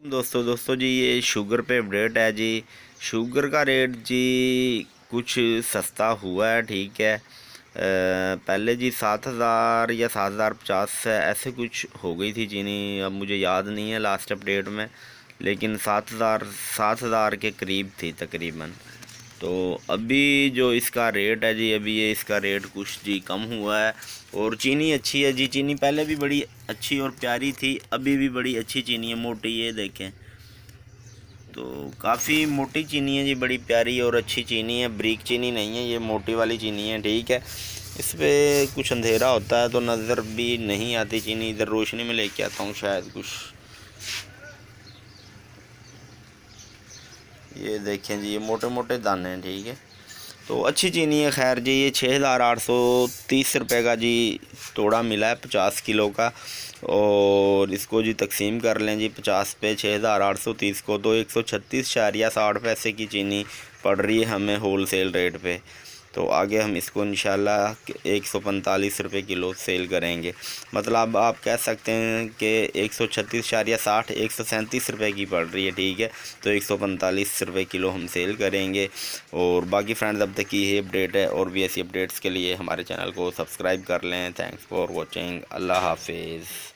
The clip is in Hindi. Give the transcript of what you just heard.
दोस्तों जी ये शुगर पे अपडेट है जी। शुगर का रेट जी कुछ सस्ता हुआ है, ठीक है। पहले जी 7,000 या 7,050 ऐसे कुछ हो गई थी चीनी, अब मुझे याद नहीं है लास्ट अपडेट में, लेकिन 7,000 के करीब थी तकरीबन। तो अभी जो इसका रेट है जी, अभी ये इसका रेट कुछ जी कम हुआ है। और चीनी अच्छी है जी, चीनी पहले भी बड़ी अच्छी और प्यारी थी, अभी भी बड़ी अच्छी चीनी है, मोटी, ये देखें तो काफ़ी मोटी चीनी है जी, बड़ी प्यारी और अच्छी चीनी है, ब्रीक चीनी नहीं है, ये मोटी वाली चीनी है, ठीक है। इस पर कुछ अंधेरा होता है तो नज़र भी नहीं आती चीनी, इधर रोशनी में लेके आता हूँ शायद कुछ, ये देखें जी, ये मोटे मोटे दाने हैं, ठीक है। तो अच्छी चीनी है। खैर जी ये 6,830 रुपये का जी तोड़ा मिला है 50 किलो का, और इसको जी तकसीम कर लें जी 50 पे 6,830 को, तो 136.60 की चीनी पड़ रही है हमें होल सेल रेट पे। तो आगे हम इसको इंशाल्लाह 145 रुपये किलो सेल करेंगे। मतलब आप कह सकते हैं कि 136.60 137 रुपये की पड़ रही है, ठीक है। तो 145 रुपये किलो हम सेल करेंगे। और बाकी फ्रेंड्स अब तक की ये अपडेट है, और भी ऐसी अपडेट्स के लिए हमारे चैनल को सब्सक्राइब कर लें। Thanks for watching. अल्लाह हाफिज़।